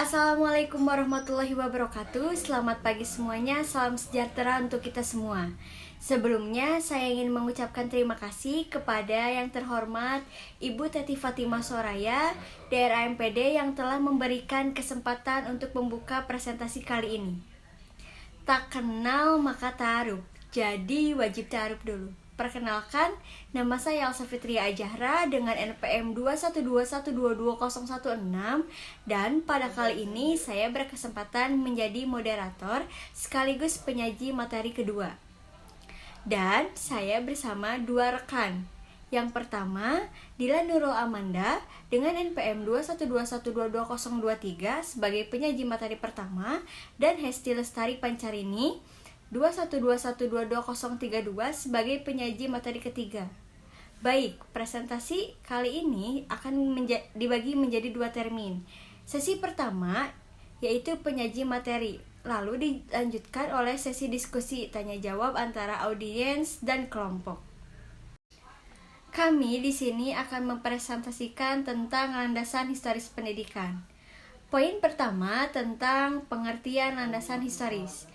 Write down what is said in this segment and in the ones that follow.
Assalamualaikum warahmatullahi wabarakatuh. Selamat pagi semuanya, salam sejahtera untuk kita semua. Sebelumnya saya ingin mengucapkan terima kasih kepada yang terhormat Ibu Teti Fatimah Soraya, DRA MPD yang telah memberikan kesempatan untuk membuka presentasi kali ini. Tak kenal maka ta'aruf, jadi wajib ta'aruf dulu. Perkenalkan, nama saya Elsa Fitria Ajahra dengan NPM 212122016 dan pada kali ini saya berkesempatan menjadi moderator sekaligus penyaji materi kedua. Dan saya bersama dua rekan. Yang pertama, Dila Nurul Amanda dengan NPM 212122023 sebagai penyaji materi pertama dan Hesti Lestari Pancarini 212122032 sebagai penyaji materi ketiga. Baik, presentasi kali ini akan dibagi menjadi dua termin. Sesi pertama yaitu penyaji materi, lalu dilanjutkan oleh sesi diskusi tanya jawab antara audiens dan kelompok. Kami di sini akan mempresentasikan tentang landasan historis pendidikan. Poin pertama tentang pengertian landasan historis.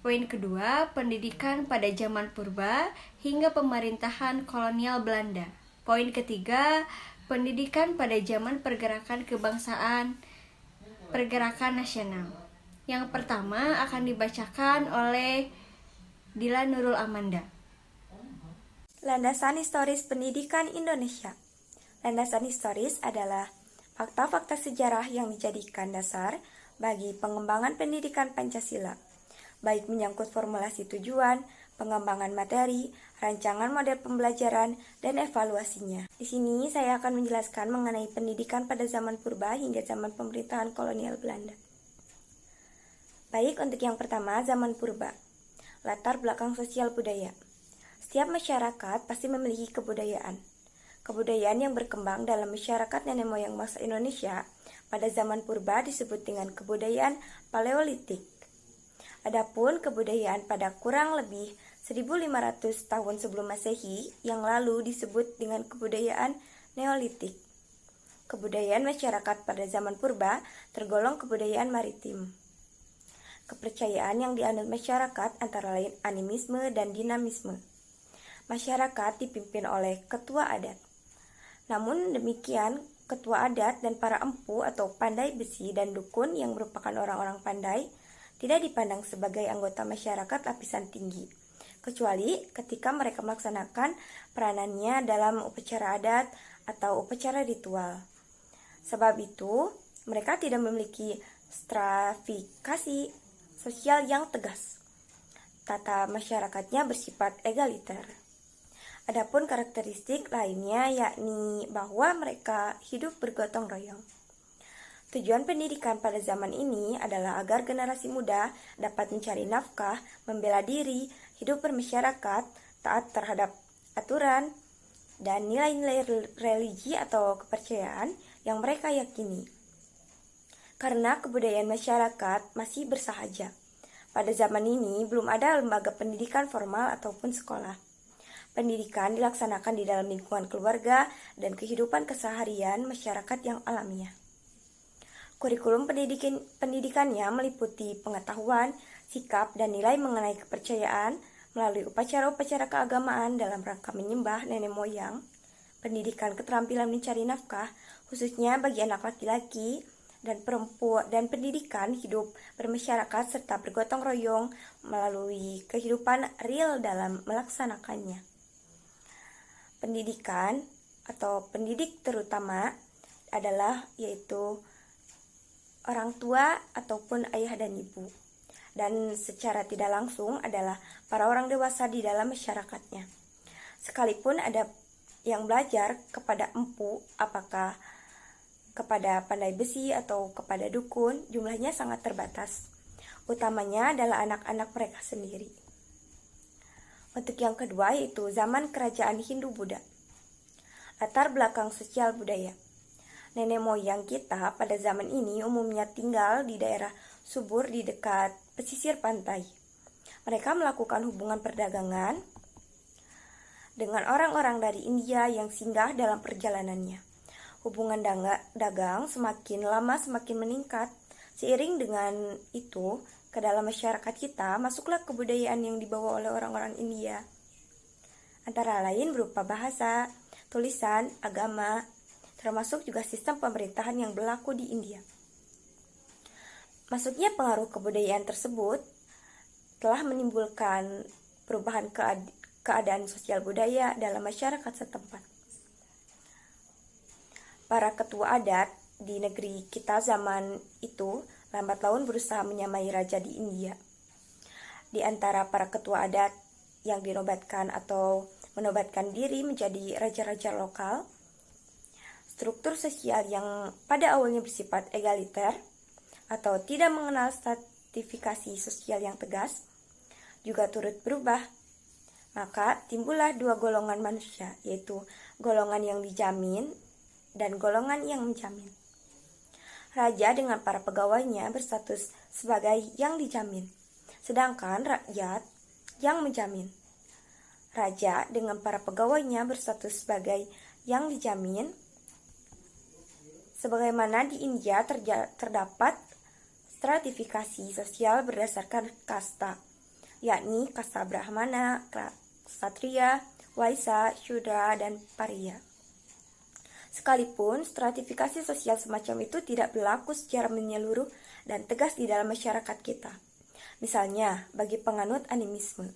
Poin kedua, pendidikan pada zaman purba hingga pemerintahan kolonial Belanda. Poin ketiga, pendidikan pada zaman pergerakan kebangsaan, pergerakan nasional. Yang pertama akan dibacakan oleh Dila Nurul Amanda. Landasan historis pendidikan Indonesia. Landasan historis adalah fakta-fakta sejarah yang dijadikan dasar bagi pengembangan pendidikan Pancasila, baik menyangkut formulasi tujuan, pengembangan materi, rancangan model pembelajaran, dan evaluasinya. Di sini saya akan menjelaskan mengenai pendidikan pada zaman purba hingga zaman pemerintahan kolonial Belanda. Baik, untuk yang pertama, zaman purba. Latar belakang sosial budaya. Setiap masyarakat pasti memiliki kebudayaan. Kebudayaan yang berkembang dalam masyarakat nenek moyang bangsa Indonesia pada zaman purba disebut dengan kebudayaan Paleolitik. Adapun kebudayaan pada kurang lebih 1500 tahun sebelum Masehi yang lalu disebut dengan kebudayaan Neolitik. Kebudayaan masyarakat pada zaman purba tergolong kebudayaan maritim. Kepercayaan yang dianut masyarakat antara lain animisme dan dinamisme. Masyarakat dipimpin oleh ketua adat. Namun demikian, ketua adat dan para empu atau pandai besi dan dukun yang merupakan orang-orang pandai tidak dipandang sebagai anggota masyarakat lapisan tinggi, kecuali ketika mereka melaksanakan peranannya dalam upacara adat atau upacara ritual. Sebab itu, mereka tidak memiliki stratifikasi sosial yang tegas. Tata masyarakatnya bersifat egaliter. Adapun karakteristik lainnya yakni bahwa mereka hidup bergotong royong. Tujuan pendidikan pada zaman ini adalah agar generasi muda dapat mencari nafkah, membela diri, hidup bermasyarakat, taat terhadap aturan, dan nilai-nilai religi atau kepercayaan yang mereka yakini. Karena kebudayaan masyarakat masih bersahaja. Pada zaman ini belum ada lembaga pendidikan formal ataupun sekolah. Pendidikan dilaksanakan di dalam lingkungan keluarga dan kehidupan keseharian masyarakat yang alamiah. Kurikulum pendidikannya meliputi pengetahuan, sikap, dan nilai mengenai kepercayaan melalui upacara-upacara keagamaan dalam rangka menyembah nenek moyang, pendidikan keterampilan mencari nafkah, khususnya bagi anak laki-laki dan perempuan, dan pendidikan hidup bermasyarakat serta bergotong royong melalui kehidupan real dalam melaksanakannya. Pendidikan atau pendidik terutama adalah yaitu orang tua ataupun ayah dan ibu, dan secara tidak langsung adalah para orang dewasa di dalam masyarakatnya. Sekalipun ada yang belajar kepada empu, apakah kepada pandai besi atau kepada dukun, jumlahnya sangat terbatas. Utamanya adalah anak-anak mereka sendiri. Untuk yang kedua yaitu zaman kerajaan Hindu-Buddha. Latar belakang sosial budaya. Nenek moyang kita pada zaman ini umumnya tinggal di daerah subur di dekat pesisir pantai. Mereka melakukan hubungan perdagangan dengan orang-orang dari India yang singgah dalam perjalanannya. Hubungan dagang semakin lama semakin meningkat Seiring dengan itu, ke dalam masyarakat kita masuklah kebudayaan yang dibawa oleh orang-orang India. Antara lain berupa bahasa, tulisan, agama, termasuk juga sistem pemerintahan yang berlaku di India. Masuknya pengaruh kebudayaan tersebut telah menimbulkan perubahan keadaan sosial budaya dalam masyarakat setempat. Para ketua adat di negeri kita zaman itu lambat laun berusaha menyamai raja di India. Di antara para ketua adat yang dinobatkan atau menobatkan diri menjadi raja-raja lokal, struktur sosial yang pada awalnya bersifat egaliter atau tidak mengenal stratifikasi sosial yang tegas juga turut berubah. Maka timbullah dua golongan manusia, yaitu golongan yang dijamin dan golongan yang menjamin. Raja dengan para pegawainya berstatus sebagai yang dijamin, sedangkan rakyat yang menjamin. Raja dengan para pegawainya berstatus sebagai yang dijamin. Sebagaimana di India terdapat stratifikasi sosial berdasarkan kasta, yakni kasta Brahmana, Ksatria, Waisya, Shudra, dan Pariya. Sekalipun stratifikasi sosial semacam itu tidak berlaku secara menyeluruh dan tegas di dalam masyarakat kita. Misalnya, bagi penganut animisme,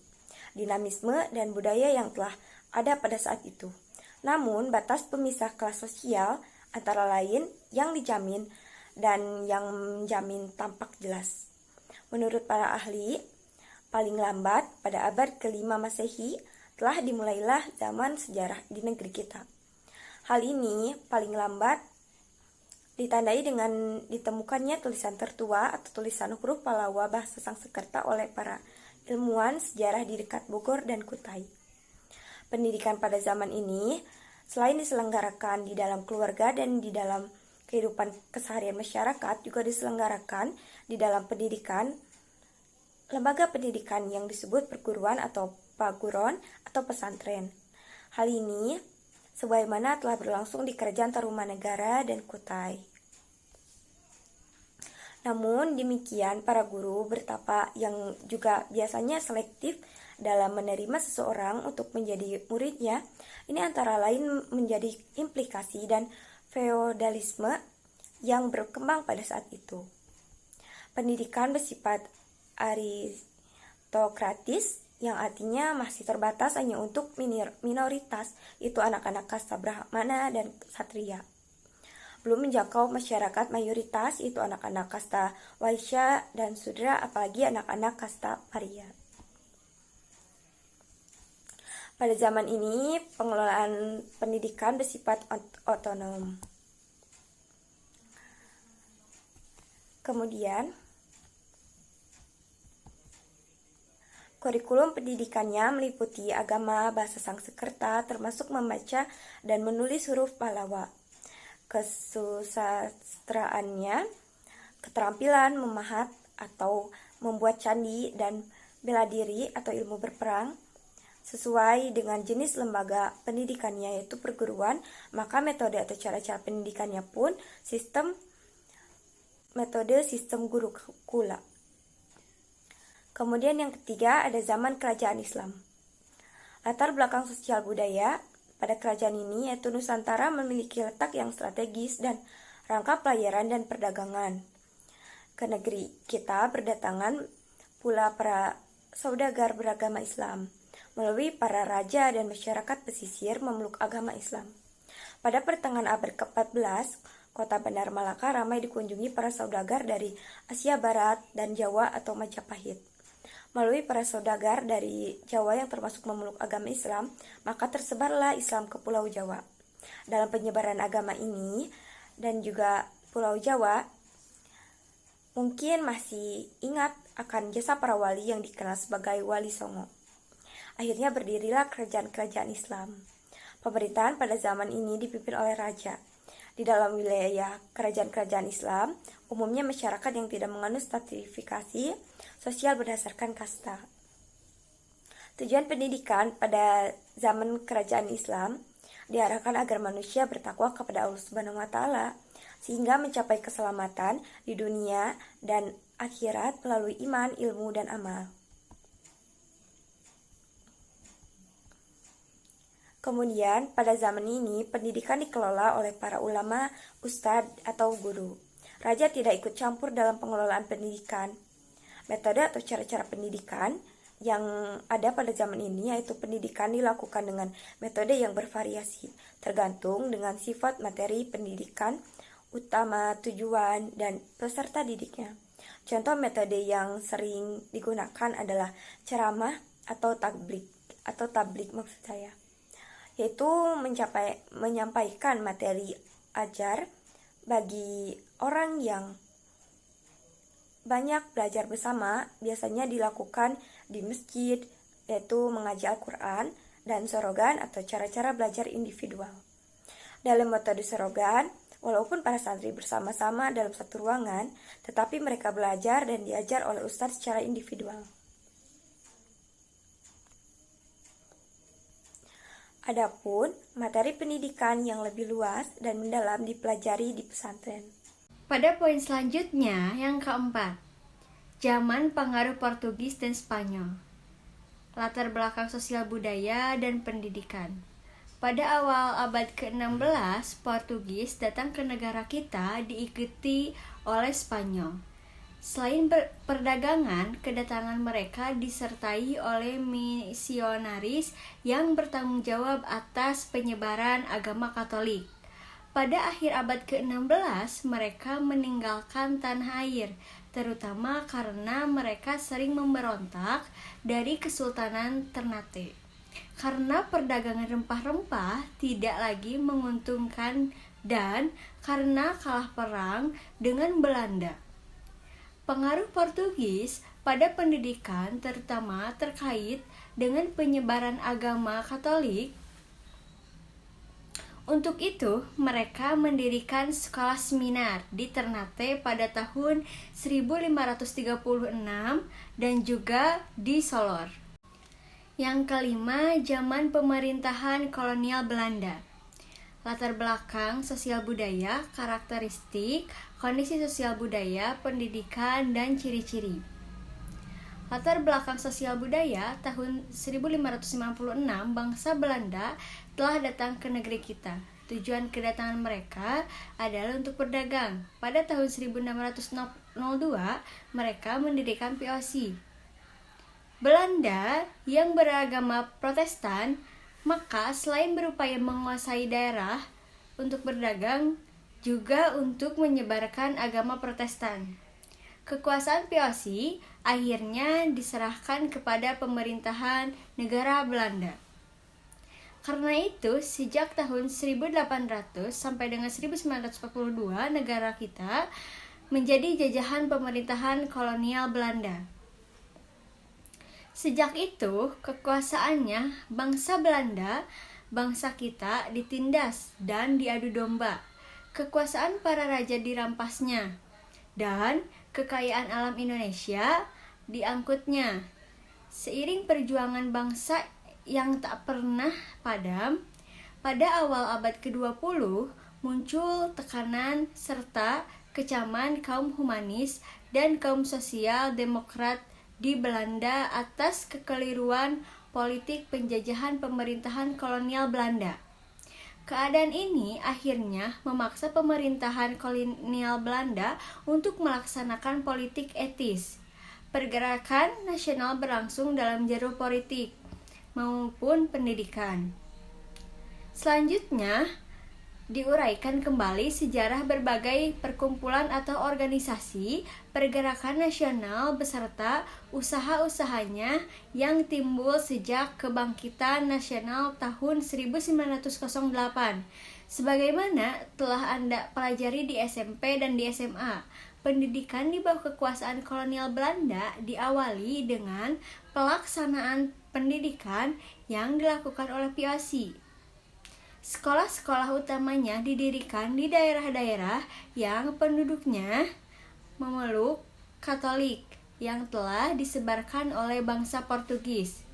dinamisme, dan budaya yang telah ada pada saat itu. Namun, batas pemisah kelas sosial antara lain yang dijamin dan yang menjamin tampak jelas. Menurut para ahli, paling lambat pada abad ke-5 Masehi telah dimulailah zaman sejarah di negeri kita. Hal ini paling lambat ditandai dengan ditemukannya tulisan tertua atau tulisan huruf Pallawa bahasa Sanskerta oleh para ilmuwan sejarah di dekat Bogor dan Kutai. Pendidikan pada zaman ini selain diselenggarakan di dalam keluarga dan di dalam kehidupan keseharian masyarakat, juga diselenggarakan di dalam pendidikan, lembaga pendidikan yang disebut perguruan atau paguron atau pesantren. Hal ini sebagaimana telah berlangsung di Kerajaan Tarumanegara dan Kutai. Namun demikian, para guru bertapa yang juga biasanya selektif dalam menerima seseorang untuk menjadi muridnya, ini antara lain menjadi implikasi dan feodalisme yang berkembang pada saat itu. Pendidikan bersifat aristokratis yang artinya masih terbatas hanya untuk minoritas, itu anak-anak kasta Brahmana dan Ksatria. Belum menjangkau masyarakat mayoritas, itu anak-anak kasta Waisya dan Shudra, apalagi anak-anak kasta Pariya. Pada zaman ini, pengelolaan pendidikan bersifat otonom. Kemudian, kurikulum pendidikannya meliputi agama, bahasa Sanskerta, termasuk membaca dan menulis huruf Pallawa. Kesusastraannya, keterampilan memahat atau membuat candi dan bela diri atau ilmu berperang. Sesuai dengan jenis lembaga pendidikannya yaitu perguruan, maka metode atau cara-cara pendidikannya pun metode sistem gurukula. Kemudian yang ketiga ada zaman kerajaan Islam. Latar belakang sosial budaya pada kerajaan ini yaitu Nusantara memiliki letak yang strategis dan rangka pelayaran dan perdagangan. Ke negeri kita berdatangan pula para saudagar beragama Islam. Melalui para raja dan masyarakat pesisir memeluk agama Islam. Pada pertengahan abad ke-14, kota Bandar Malaka ramai dikunjungi para saudagar dari Asia Barat dan Jawa atau Majapahit. Melalui para saudagar dari Jawa yang termasuk memeluk agama Islam, maka tersebarlah Islam ke Pulau Jawa. Dalam penyebaran agama ini dan juga Pulau Jawa, mungkin masih ingat akan jasa para wali yang dikenal sebagai Wali Songo. Akhirnya berdirilah kerajaan-kerajaan Islam. Pemerintahan pada zaman ini dipimpin oleh raja. Di dalam wilayah kerajaan-kerajaan Islam, umumnya masyarakat yang tidak menganut stratifikasi sosial berdasarkan kasta. Tujuan pendidikan pada zaman kerajaan Islam diarahkan agar manusia bertakwa kepada Allah Subhanahu wa taala sehingga mencapai keselamatan di dunia dan akhirat melalui iman, ilmu, dan amal. Kemudian, pada zaman ini, pendidikan dikelola oleh para ulama, ustadz, atau guru. Raja tidak ikut campur dalam pengelolaan pendidikan. Metode atau cara-cara pendidikan yang ada pada zaman ini yaitu pendidikan dilakukan dengan metode yang bervariasi, tergantung dengan sifat materi pendidikan, utama, tujuan, dan peserta didiknya. Contoh metode yang sering digunakan adalah ceramah atau tablik maksud saya, yaitu menyampaikan materi ajar bagi orang yang banyak belajar bersama, biasanya dilakukan di masjid, yaitu mengaji Al-Quran, dan sorogan atau cara-cara belajar individual. Dalam metode sorogan, walaupun para santri bersama-sama dalam satu ruangan, tetapi mereka belajar dan diajar oleh ustadz secara individual. Adapun materi pendidikan yang lebih luas dan mendalam dipelajari di pesantren. Pada poin selanjutnya, yang keempat, zaman pengaruh Portugis dan Spanyol. Latar belakang sosial budaya dan pendidikan. Pada awal abad ke-16, Portugis datang ke negara kita diikuti oleh Spanyol. Selain perdagangan, kedatangan mereka disertai oleh misionaris yang bertanggung jawab atas penyebaran agama Katolik. Pada akhir abad ke-16, mereka meninggalkan tanah air, terutama karena mereka sering memberontak dari Kesultanan Ternate. Karena perdagangan rempah-rempah tidak lagi menguntungkan dan karena kalah perang dengan Belanda. Pengaruh Portugis pada pendidikan terutama terkait dengan penyebaran agama Katolik. Untuk itu, mereka mendirikan sekolah seminar di Ternate pada tahun 1536 dan juga di Solor. Yang kelima, zaman pemerintahan kolonial Belanda. Latar belakang sosial budaya, karakteristik, kondisi sosial budaya, pendidikan, dan ciri-ciri. Latar belakang sosial budaya, tahun 1556 bangsa Belanda telah datang ke negeri kita. Tujuan kedatangan mereka adalah untuk berdagang. Pada tahun 1602 mereka mendirikan VOC. Belanda yang beragama Protestan, maka selain berupaya menguasai daerah untuk berdagang, juga untuk menyebarkan agama Protestan. Kekuasaan VOC akhirnya diserahkan kepada pemerintahan negara Belanda. Karena itu, sejak tahun 1800 sampai dengan 1942, negara kita menjadi jajahan pemerintahan kolonial Belanda. Sejak itu, kekuasaannya bangsa Belanda, bangsa kita ditindas dan diadu domba. Kekuasaan para raja dirampasnya, dan kekayaan alam Indonesia diangkutnya. Seiring perjuangan bangsa yang tak pernah padam, pada awal abad ke-20 muncul tekanan serta kecaman kaum humanis dan kaum sosial demokrat di Belanda atas kekeliruan politik penjajahan pemerintahan kolonial Belanda. Keadaan ini akhirnya memaksa pemerintahan kolonial Belanda untuk melaksanakan politik etis. Pergerakan nasional berlangsung dalam jalur politik maupun pendidikan. Selanjutnya, diuraikan kembali sejarah berbagai perkumpulan atau organisasi pergerakan nasional beserta usaha-usahanya yang timbul sejak kebangkitan nasional tahun 1908. Sebagaimana telah Anda pelajari di SMP dan di SMA, pendidikan di bawah kekuasaan kolonial Belanda diawali dengan pelaksanaan pendidikan yang dilakukan oleh VOC. Sekolah-sekolah utamanya didirikan di daerah-daerah yang penduduknya memeluk Katolik yang telah disebarkan oleh bangsa Portugis.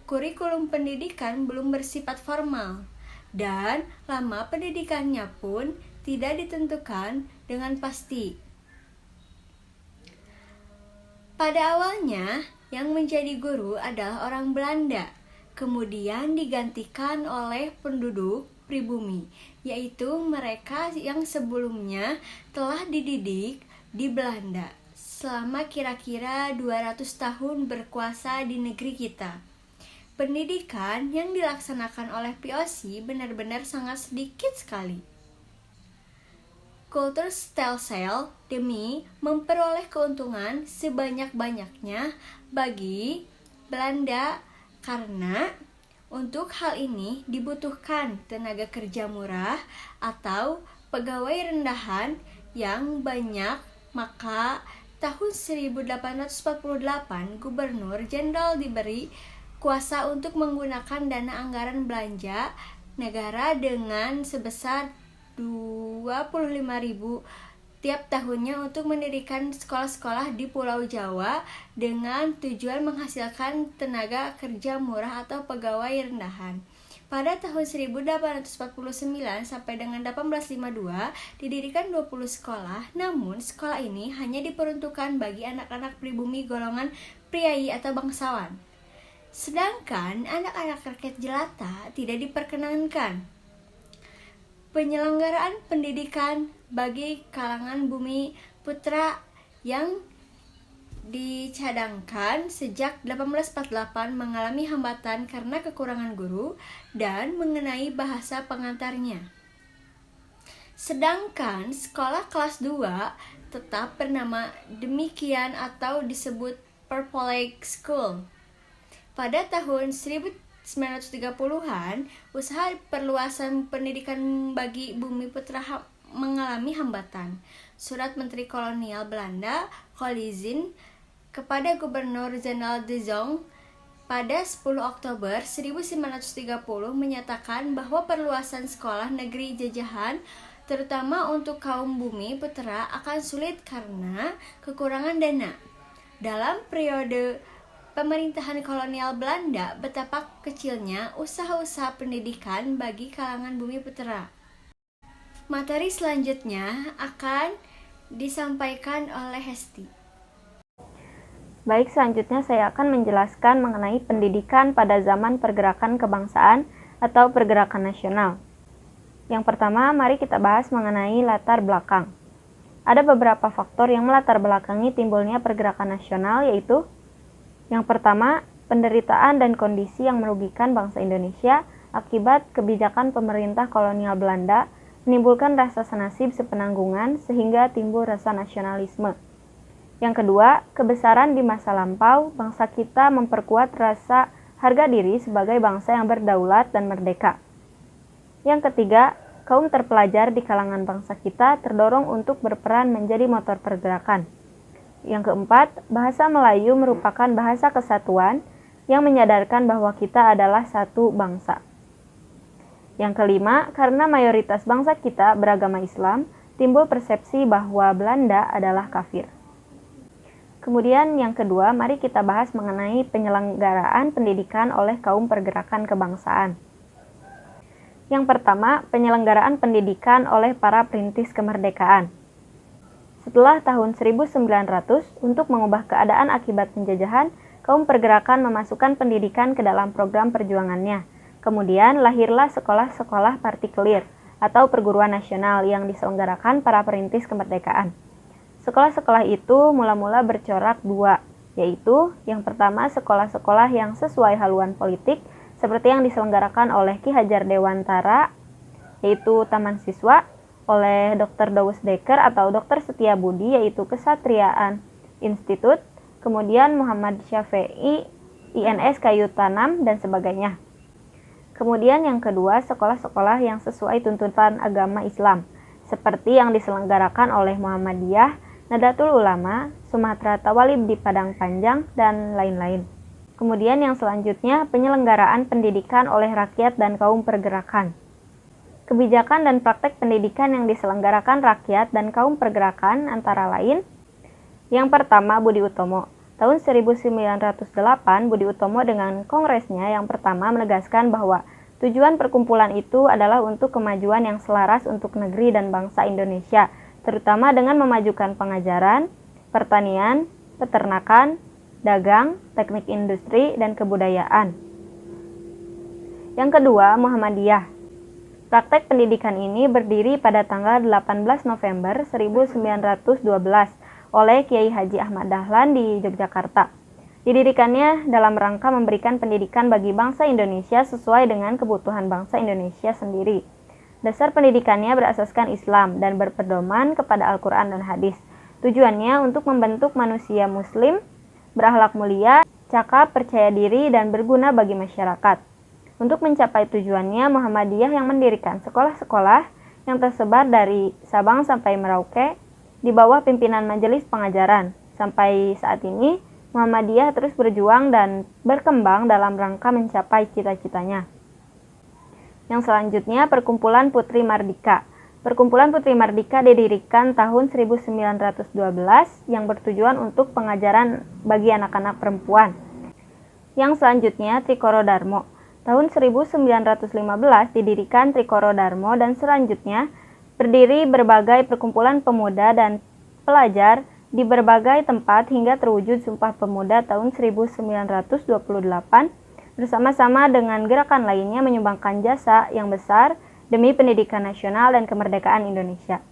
Kurikulum pendidikan belum bersifat formal dan lama pendidikannya pun tidak ditentukan dengan pasti. Pada awalnya, yang menjadi guru adalah orang Belanda, kemudian digantikan oleh penduduk pribumi, yaitu mereka yang sebelumnya telah dididik di Belanda selama kira-kira 200 tahun berkuasa di negeri kita. Pendidikan yang dilaksanakan oleh POC benar-benar sangat sedikit sekali. Kultur Stelsel demi memperoleh keuntungan sebanyak-banyaknya bagi Belanda karena untuk hal ini dibutuhkan tenaga kerja murah atau pegawai rendahan yang banyak, maka tahun 1848 Gubernur Jenderal diberi kuasa untuk menggunakan dana anggaran belanja negara dengan sebesar 25.000 tiap tahunnya untuk mendirikan sekolah-sekolah di Pulau Jawa dengan tujuan menghasilkan tenaga kerja murah atau pegawai rendahan. Pada tahun 1849 sampai dengan 1852 didirikan 20 sekolah, namun sekolah ini hanya diperuntukkan bagi anak-anak pribumi golongan priai atau bangsawan. Sedangkan anak-anak rakyat jelata tidak diperkenankan. Penyelenggaraan pendidikan bagi kalangan bumi putra yang dicadangkan sejak 1848 mengalami hambatan karena kekurangan guru dan mengenai bahasa pengantarnya. Sedangkan sekolah kelas 2 tetap bernama demikian atau disebut Public School. Pada tahun 1930-an, usaha perluasan pendidikan bagi bumi putra mengalami hambatan. Surat Menteri Kolonial Belanda, Collizin, kepada Gubernur Jenderal de Jong pada 10 Oktober 1930 menyatakan bahwa perluasan sekolah negeri jajahan terutama untuk kaum bumi putra akan sulit karena kekurangan dana. Dalam periode pemerintahan kolonial Belanda, betapa kecilnya usaha-usaha pendidikan bagi kalangan bumi putra. Materi selanjutnya akan disampaikan oleh Hesti. Baik, selanjutnya saya akan menjelaskan mengenai pendidikan pada zaman pergerakan kebangsaan atau pergerakan nasional. Yang pertama, mari kita bahas mengenai latar belakang. Ada beberapa faktor yang melatar belakangi timbulnya pergerakan nasional, yaitu yang pertama, penderitaan dan kondisi yang merugikan bangsa Indonesia akibat kebijakan pemerintah kolonial Belanda menimbulkan rasa senasib sepenanggungan sehingga timbul rasa nasionalisme. Yang kedua, kebesaran di masa lampau, bangsa kita memperkuat rasa harga diri sebagai bangsa yang berdaulat dan merdeka. Yang ketiga, kaum terpelajar di kalangan bangsa kita terdorong untuk berperan menjadi motor pergerakan. Yang keempat, bahasa Melayu merupakan bahasa kesatuan yang menyadarkan bahwa kita adalah satu bangsa. Yang kelima, karena mayoritas bangsa kita beragama Islam, timbul persepsi bahwa Belanda adalah kafir. Kemudian yang kedua, mari kita bahas mengenai penyelenggaraan pendidikan oleh kaum pergerakan kebangsaan. Yang pertama, penyelenggaraan pendidikan oleh para perintis kemerdekaan. Setelah tahun 1900, untuk mengubah keadaan akibat penjajahan, kaum pergerakan memasukkan pendidikan ke dalam program perjuangannya. Kemudian lahirlah sekolah-sekolah partikelir atau perguruan nasional yang diselenggarakan para perintis kemerdekaan. Sekolah-sekolah itu mula-mula bercorak dua, yaitu yang pertama sekolah-sekolah yang sesuai haluan politik seperti yang diselenggarakan oleh Ki Hajar Dewantara, yaitu Taman Siswa, oleh Dr. Douwes Dekker atau Dr. Setiabudi, yaitu Kesatriaan Institut, kemudian Muhammad Syafi'i, INS Kayu Tanam, dan sebagainya. Kemudian yang kedua, sekolah-sekolah yang sesuai tuntutan agama Islam, seperti yang diselenggarakan oleh Muhammadiyah, Nadatul Ulama, Sumatera Tawalib di Padang Panjang, dan lain-lain. Kemudian yang selanjutnya, penyelenggaraan pendidikan oleh rakyat dan kaum pergerakan. Kebijakan dan praktek pendidikan yang diselenggarakan rakyat dan kaum pergerakan antara lain, yang pertama Budi Utomo. Tahun 1908, Budi Utomo dengan kongresnya yang pertama menegaskan bahwa Tujuan perkumpulan itu adalah untuk kemajuan yang selaras untuk negeri dan bangsa Indonesia, terutama dengan memajukan pengajaran, pertanian, peternakan, dagang, teknik industri, dan kebudayaan. Yang kedua, Muhammadiyah. Praktek pendidikan ini berdiri pada tanggal 18 November 1912 oleh Kiai Haji Ahmad Dahlan di Yogyakarta. Didirikannya dalam rangka memberikan pendidikan bagi bangsa Indonesia sesuai dengan kebutuhan bangsa Indonesia sendiri. Dasar pendidikannya berasaskan Islam dan berpedoman kepada Al-Quran dan hadis. Tujuannya untuk membentuk manusia muslim, berakhlak mulia, cakap, percaya diri, dan berguna bagi masyarakat. Untuk mencapai tujuannya, Muhammadiyah yang mendirikan sekolah-sekolah yang tersebar dari Sabang sampai Merauke di bawah pimpinan Majelis Pengajaran. Sampai saat ini, Muhammadiyah terus berjuang dan berkembang dalam rangka mencapai cita-citanya. Yang selanjutnya, Perkumpulan Putri Mardika. Perkumpulan Putri Mardika didirikan tahun 1912 yang bertujuan untuk pengajaran bagi anak-anak perempuan. Yang selanjutnya, Trikoro Darmo. Tahun 1915 didirikan Trikoro Darmo dan selanjutnya berdiri berbagai perkumpulan pemuda dan pelajar di berbagai tempat hingga terwujud Sumpah Pemuda tahun 1928 bersama-sama dengan gerakan lainnya menyumbangkan jasa yang besar demi pendidikan nasional dan kemerdekaan Indonesia.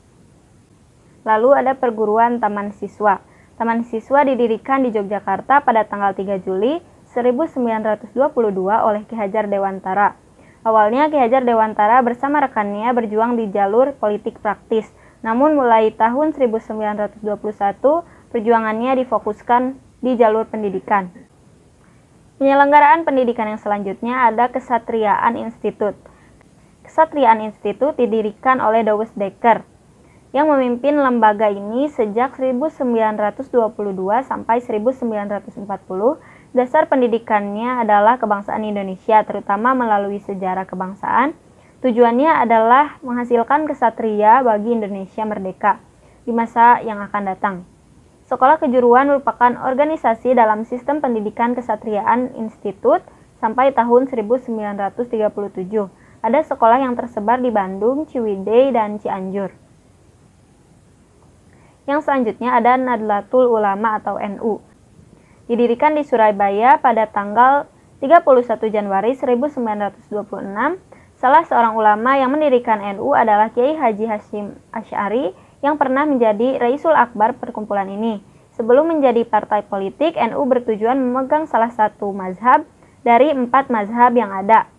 Lalu ada Perguruan Taman Siswa. Taman Siswa didirikan di Yogyakarta pada tanggal 3 Juli 1922 oleh Ki Hajar Dewantara. Awalnya Ki Hajar Dewantara bersama rekannya berjuang di jalur politik praktis, namun mulai tahun 1921 perjuangannya difokuskan di jalur pendidikan. Penyelenggaraan pendidikan yang selanjutnya ada Kesatriaan Institut. Kesatriaan Institut didirikan oleh Douwes Dekker yang memimpin lembaga ini sejak 1922 sampai 1940. Dasar pendidikannya adalah kebangsaan Indonesia, terutama melalui sejarah kebangsaan. Tujuannya adalah menghasilkan kesatria bagi Indonesia merdeka di masa yang akan datang. Sekolah Kejuruan merupakan organisasi dalam sistem pendidikan Kesatriaan Institut sampai tahun 1937. Ada sekolah yang tersebar di Bandung, Ciwidey, dan Cianjur. Yang selanjutnya ada Nadlatul Ulama atau NU. Didirikan di Surabaya pada tanggal 31 Januari 1926, salah seorang ulama yang mendirikan NU adalah Kiai Haji Hasyim Asy'ari yang pernah menjadi Raisul Akbar perkumpulan ini. Sebelum menjadi partai politik, NU bertujuan memegang salah satu mazhab dari 4 mazhab yang ada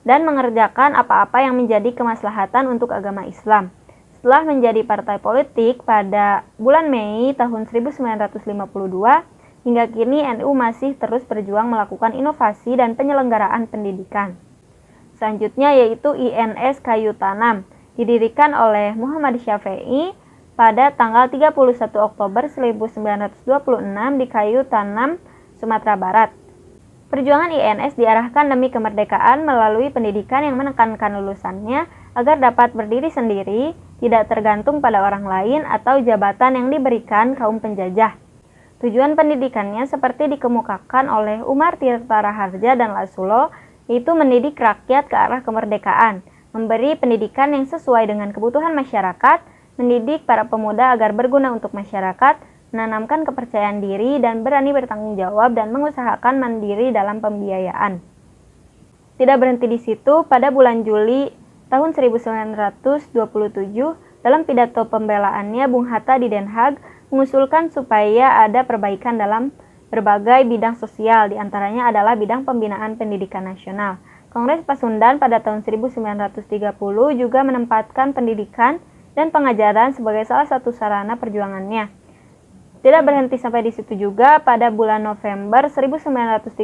dan mengerjakan apa-apa yang menjadi kemaslahatan untuk agama Islam. Setelah menjadi partai politik pada bulan Mei tahun 1952, hingga kini NU masih terus berjuang melakukan inovasi dan penyelenggaraan pendidikan. Selanjutnya yaitu INS Kayu Tanam, didirikan oleh Muhammad Syafi'i pada tanggal 31 Oktober 1926 di Kayu Tanam, Sumatera Barat. Perjuangan INS diarahkan demi kemerdekaan melalui pendidikan yang menekankan lulusannya agar dapat berdiri sendiri, tidak tergantung pada orang lain atau jabatan yang diberikan kaum penjajah. Tujuan pendidikannya seperti dikemukakan oleh Umar Tirta Raharja dan Lasulo, yaitu mendidik rakyat ke arah kemerdekaan, memberi pendidikan yang sesuai dengan kebutuhan masyarakat, mendidik para pemuda agar berguna untuk masyarakat, menanamkan kepercayaan diri dan berani bertanggung jawab dan mengusahakan mandiri dalam pembiayaan. Tidak berhenti di situ, pada bulan Juli tahun 1927, dalam pidato pembelaannya Bung Hatta di Den Haag, mengusulkan supaya ada perbaikan dalam berbagai bidang sosial, diantaranya adalah bidang pembinaan pendidikan nasional. Kongres Pasundan pada tahun 1930 juga menempatkan pendidikan dan pengajaran sebagai salah satu sarana perjuangannya. Tidak berhenti sampai di situ juga, pada bulan November 1937,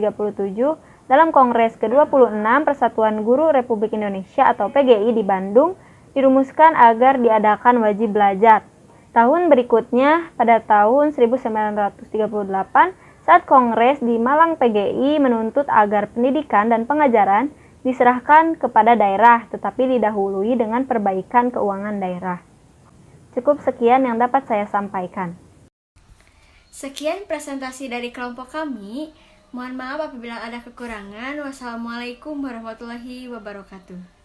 dalam Kongres ke-26 Persatuan Guru Republik Indonesia atau PGI di Bandung, dirumuskan agar diadakan wajib belajar. Tahun berikutnya, pada tahun 1938, saat Kongres di Malang PGI menuntut agar pendidikan dan pengajaran diserahkan kepada daerah, tetapi didahului dengan perbaikan keuangan daerah. Cukup sekian yang dapat saya sampaikan. Sekian presentasi dari kelompok kami. Mohon maaf apabila ada kekurangan. Wassalamualaikum warahmatullahi wabarakatuh.